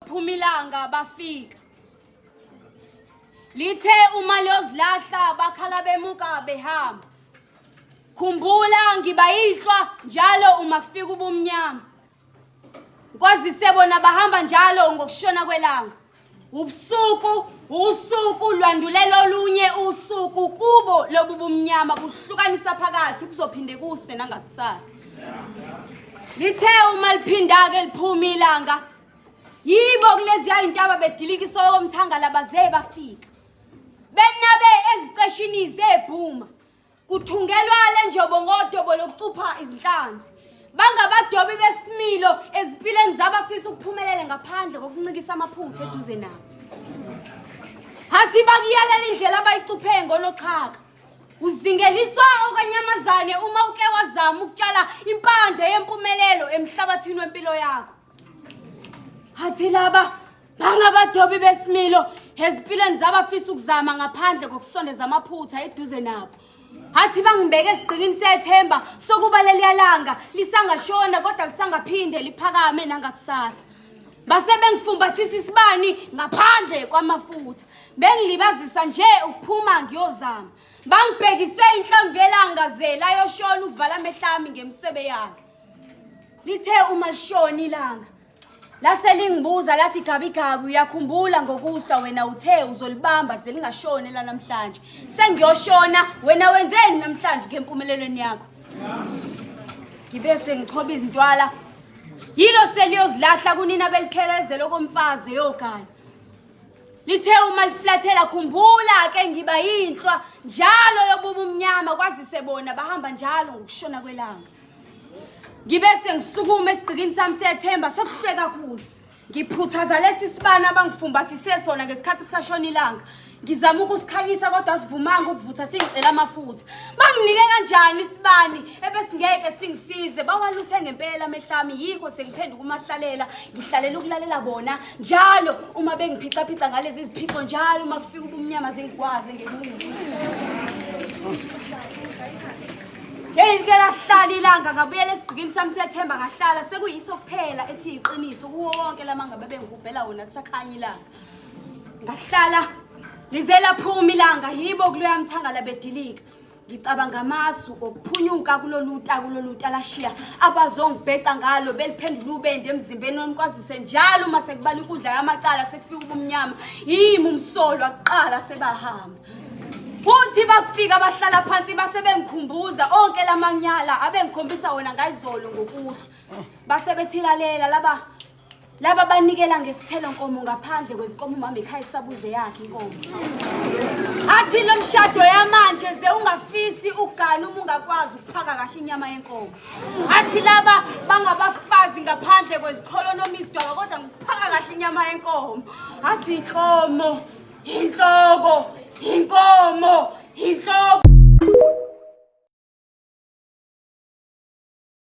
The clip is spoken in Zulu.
kuphuma ilanga bafika. Lithe uma lozilahla bakhala bemuka behamba. Khumbula ngibayinhlwa njalo uma kufika ubumnyama. Kwazise bona bahamba njalo ngokushona kwelanga. Usuku lwandulela olunye usuku kubo lobubumnyama buhlukanisa phakathi kuzophinde kuse nangakusasa. Lithe uma liphinda ke liphuma ilanga. Yibo kulezi izintaba bedilikisa komthangala baze bafika. Benabe eziceshini zebhuma. Kuthungelwa le njobo ngodobo lokucupha izinhlanzi. Bangabadobi besimilo ezipileni zabafisa ukuphumelela ngaphandle kokuncikisa amaphutha eduze nabo. Hathi bakiyalela indlela abayicuphe ngonoqhaka. Uzingeliswa okanyamazane uma uke wazama ukutshala impande yempumelelo emhlabathini wempilo yakho. Hathi laba bangabadobi besimilo ezipileni zabafisa ukuzama ngaphandle kokusondeza amaphutha eduze nabo. Hathi bangibeke esigqikini sethemba sokuba leliyalanga lisangashona kodwa lisangaphinde liphakame nangakusasa. Base bengifumbathisa isibani ngaphandle kwamafutha. Bengilibazisa nje ukuphuma ngiyozama. Bangibhekise inhlamvu yelanga zela yoshona ukuvala amehlami ngemsebe yakhe. Lithe uma lishona ilanga. Lase lingibuza lathi gabigabi uyakhumbula ngokuhla wena uthe uzolibamba ze lingashone la namhlanje. Sengiyoshona wena wenzeni namhlanje ngempumelelweni yakho? Ngibese ngichoba izintwala. Yilo seliyozilahla kunina belikhelezela okomfazi yogana. Lithe uma liflathela khumbula ke ngiba yinhlwa njalo yobuba umnyama kwazise bona bahamba njalo ngokushona kwelanga. Ngibese ngisukume esigqikini sami sethemba sokuhlwe kakhulu. Ngiphuthaza lesi sibani abangifumbathise sona ngesikhathi kusashona ilanga. Ngizama ukusikhanyisa kodwa asivumanga ukuvutha singicela amafutha. Banginike kanjani isibani ebesingeke singisize bawaluthe ngempela amehlami yikho sengiphenduka umahlalela ngihlalela ukulalela bona njalo uma bengiphica ngalezi iziphico njalo uma kufika ubumnyama zingikwazi ngemuva. Ngeke lahlala ilanga ngabuyela esigqikini sami sethemba ngahlala sekuyiso kuphela esiyiqiniso kuwo wonke lamanga bebengihubhela wona sakhanya ilanga. Ngahlala lizela phuma ilanga yibo kuloya mthangala bedilika. Ngicabanga amasu okuphunyuka kuloluta lashiya abazongibheca ngalo beliphendula ubende emzimbeni onikwazise njalo uma sekubala ukudla yamacala sekufika ubumnyama yimi umsolo waqala sebahamba. Uthi bafika bahlala phansi base bengikhumbuza onke lamanyala abengikhombisa wona ngayizolo ngokuhla. Base bethilalela laba banikela ngesithelo nkomo ngaphandle kwezinkomo mama ekhaya isabuze yakhe inkomo. Athi lo mshado yamanje ze ungafisi ugana uma ungakwazi ukuphaka kahle inyama yenkomo. Athi laba bangabafazi ngaphandle kweziqholo noma izidwaba kodwa ukuphaka kahle inyama yenkomo. Athi inkomo inhloko inkomo inhloko